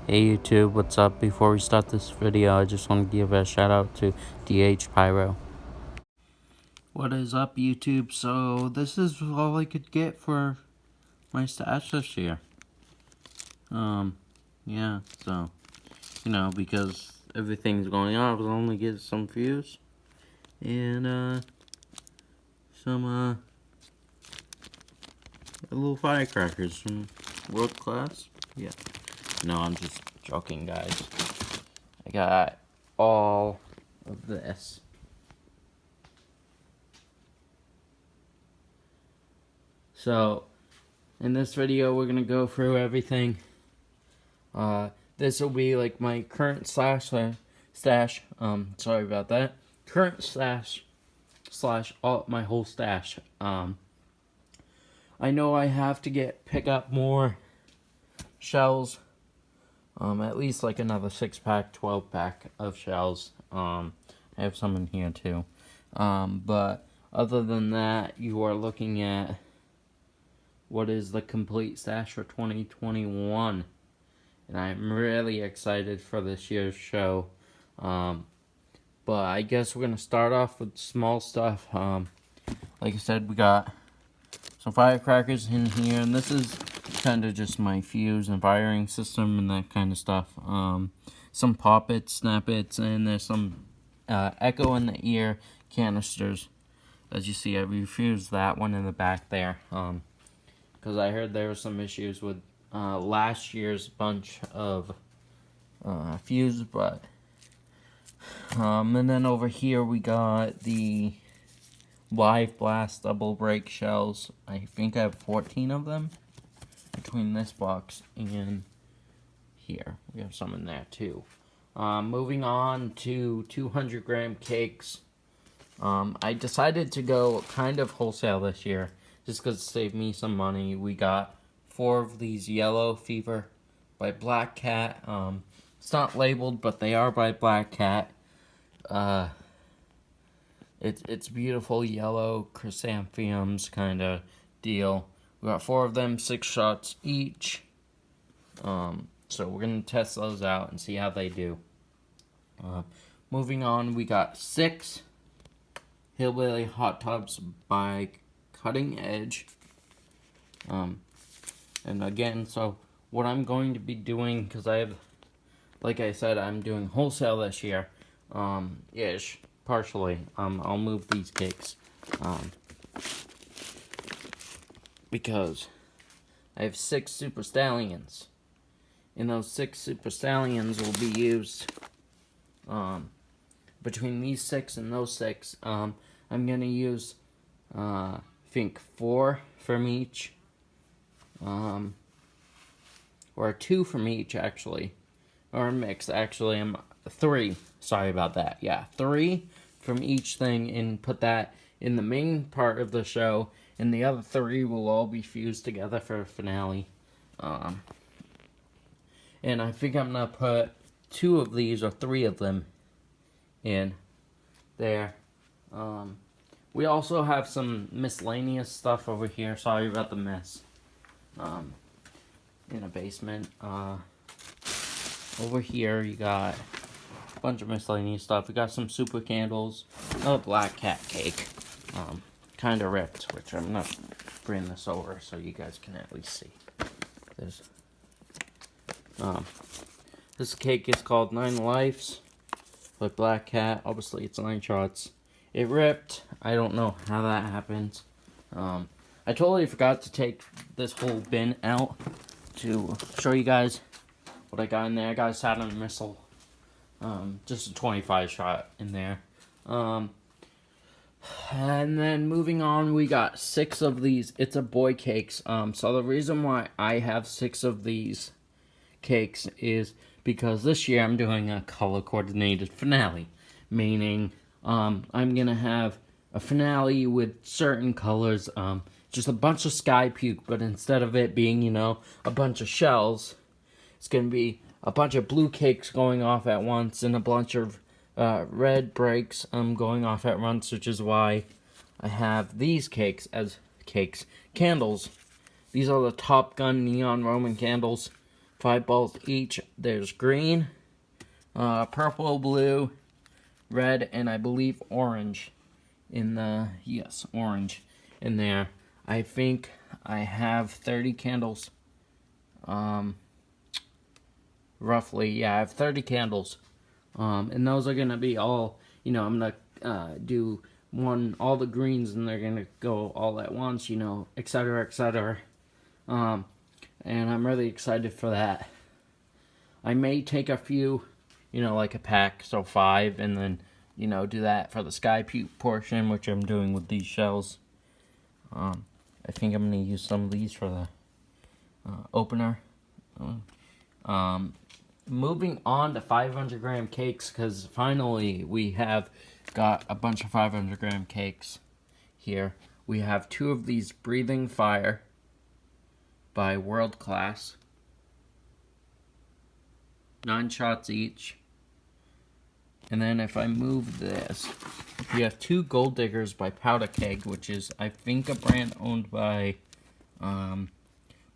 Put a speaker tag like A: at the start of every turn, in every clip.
A: Hey YouTube, what's up? Before we start this video, I just want to give a shout out to DH Pyro. What is up YouTube? So this is all I could get for my stash this year. Yeah, so, because everything's going on, I was only getting some views. And, some, little firecrackers from World Class. Yeah. No, I'm just joking, guys. I got all of this. So, in this video, we're going to go through everything. This will be like my current stash. Sorry about that. Current stash / my whole stash. I know I have to pick up more shells. At least like another 6-pack, 12-pack of shells. I have some in here too. But other than that, you are looking at what is the complete stash for 2021. And I'm really excited for this year's show. But I guess we're going to start off with small stuff. Like I said, we got some firecrackers in here. And this is kind of just my fuse and firing system and that kind of stuff. Some pop-its, snap-its, and there's some echo in the ear canisters. As you see, I refused that one in the back there. Because I heard there were some issues with last year's bunch of fuse, but and then over here we got the Live Blast double break shells. I think I have 14 of them between this box and here. We have some in there too. Moving on to 200-gram cakes. I decided to go kind of wholesale this year just because it saved me some money. We got 4 of these Yellow Fever by Black Cat. It's not labeled, but they are by Black Cat. It's beautiful yellow chrysanthemums kind of deal. We got 4 of them, 6 shots each. So we're gonna test those out and see how they do. Moving on, we got 6 Hillbilly Hot Tubs by Cutting Edge. And again, so what I'm going to be doing, because like I said, I'm doing wholesale this year, ish, partially. I'll move these cakes, because I have 6 Super Stallions, and those 6 Super Stallions will be used, between these 6 and those 6, I'm going to use, I think 4 from each, or 2 from each, actually, or a mix, actually, 3, sorry about that, yeah, 3 from each thing, and put that in the main part of the show, and the other 3 will all be fused together for a finale. And I think I'm going to put 2 of these, or 3 of them, in there. We also have some miscellaneous stuff over here, sorry about the mess, in a basement. Over here you got a bunch of miscellaneous stuff. We got some super candles, another Black Cat cake, kind of ripped, which I'm not bringing this over so you guys can at least see. This cake is called 9 Lives by Black Cat. Obviously it's 9 shots. It ripped. I don't know how that happens. I totally forgot to take this whole bin out to show you guys what I got in there. I got a Saturn missile. Just a 25 shot in there. And then moving on, we got 6 of these It's a Boy cakes. So the reason why I have 6 of these cakes is because this year I'm doing a color coordinated finale. Meaning, I'm going to have a finale with certain colors, just a bunch of sky puke, but instead of it being, a bunch of shells, it's going to be a bunch of blue cakes going off at once, and a bunch of red breaks going off at once, which is why I have these cakes as candles. These are the Top Gun Neon Roman candles, 5 balls each. There's green, purple, blue, red, and I believe orange in the, yes, orange in there. I think I have 30 candles. Roughly, yeah, I have 30 candles. And those are gonna be all, you know, I'm gonna do all the greens, and they're gonna go all at once, you know, etc., etc. And I'm really excited for that. I may take a few, you know, like a pack, so 5, and then, you know, do that for the sky puke portion, which I'm doing with these shells. I think I'm gonna use some of these for the opener. Moving on to 500 gram cakes, because finally we have got a bunch of 500 gram cakes here. We have 2 of these Breathing Fire by World Class. 9 shots each. And then if I move this, we have 2 Gold Diggers by Powder Keg, which is, I think, a brand owned by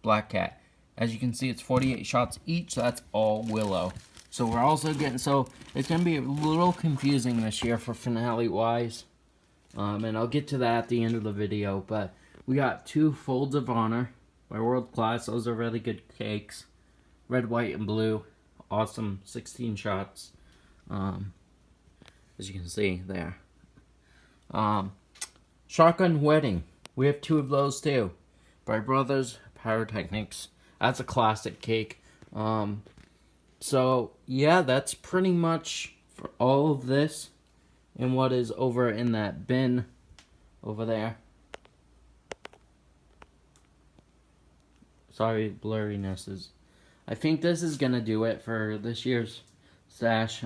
A: Black Cat. As you can see, it's 48 shots each, so that's all Willow. So we're also getting, so it's going to be a little confusing this year for finale-wise. And I'll get to that at the end of the video, but we got 2 Folds of Honor by World Class. Those are really good cakes. Red, white, and blue. Awesome, 16 shots. As you can see there. Shotgun Wedding. We have 2 of those too. By Brothers Pyrotechnics. That's a classic cake. So, yeah, that's pretty much for all of this and what is over in that bin over there. Sorry, blurriness is... I think this is going to do it for this year's stash.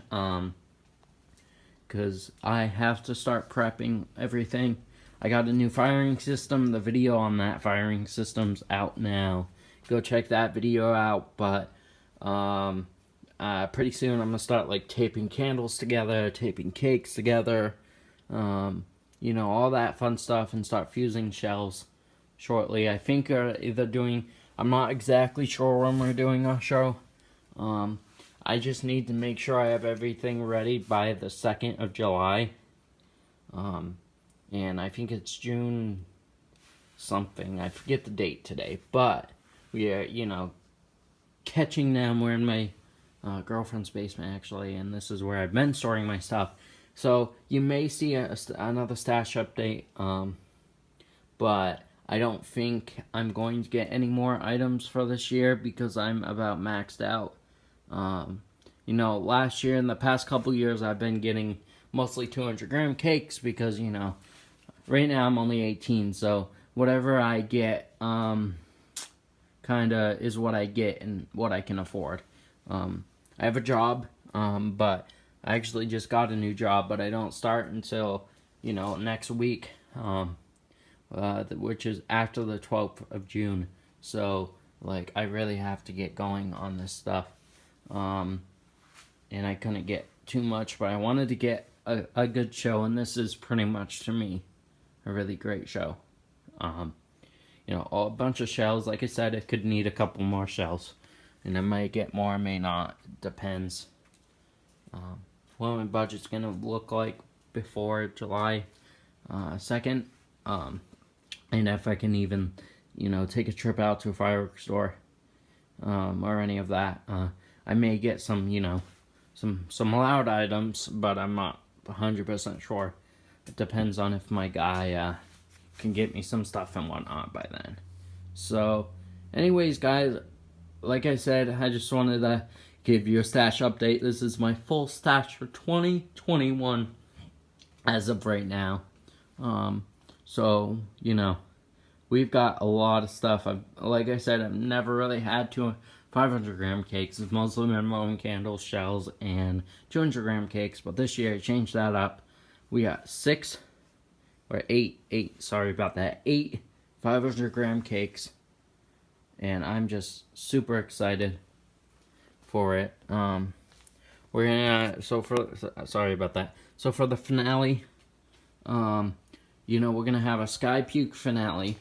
A: Because I have to start prepping everything. I got a new firing system. The video on that firing system's out now. Go check that video out, but pretty soon I'm going to start like taping candles together, taping cakes together, you know, all that fun stuff, and start fusing shells shortly. I think either doing, I'm not exactly sure when we're doing our show. I just need to make sure I have everything ready by the 2nd of July. And I think it's June something. I forget the date today, but we are, you know, catching them. We're in my girlfriend's basement, actually, and this is where I've been storing my stuff. So you may see another stash update, but I don't think I'm going to get any more items for this year because I'm about maxed out. You know, last year and the past couple years I've been getting mostly 200 gram cakes because, you know, right now I'm only 18, so whatever I get, kinda is what I get and what I can afford. I have a job, but I actually just got a new job, but I don't start until, you know, next week, which is after the 12th of June. So, like, I really have to get going on this stuff. And I couldn't get too much, but I wanted to get a good show, and this is pretty much, to me, a really great show. You know, a bunch of shells. Like I said, it could need a couple more shells. And I might get more, I may not. It depends. What my budget's going to look like before July 2nd. And if I can even, you know, take a trip out to a fireworks store. Or any of that. I may get some, you know, some loud items, but I'm not 100% sure. It depends on if my guy can get me some stuff and whatnot by then. So, anyways, guys, like I said, I just wanted to give you a stash update. This is my full stash for 2021 as of right now. So, you know, we've got a lot of stuff. Like I said, I've never really had 500 gram cakes. It's mostly been blowing candles, shells, and 200 gram cakes. But this year I changed that up. We got 8 500 gram cakes. And I'm just super excited for it. We're gonna, sorry about that. So for the finale, you know, we're gonna have a sky puke finale.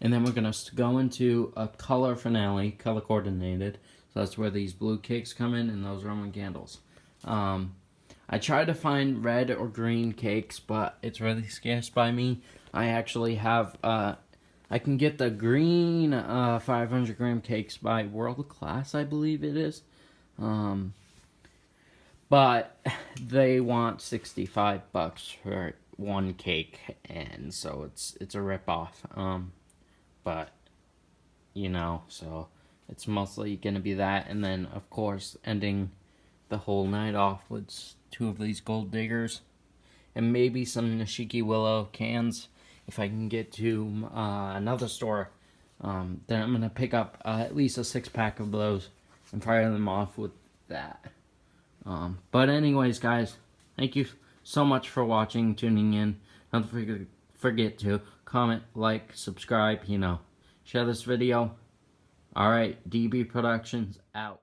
A: And then we're going to go into a color finale, color coordinated. So that's where these blue cakes come in, and those Roman candles. I tried to find red or green cakes, but it's really scarce by me. I actually have, I can get the green 500 gram cakes by World Class, I believe it is. But they want $65 for one cake, and so it's a ripoff. But you know, so it's mostly gonna be that, and then of course ending the whole night off with 2 of these gold diggers, and maybe some Nishiki Willow cans if I can get to another store. Then I'm gonna pick up at least a 6-pack of those and fire them off with that. But anyways, guys, thank you so much for watching, tuning in. Don't forget to comment, like, subscribe, you know, share this video. Alright, DB Productions out.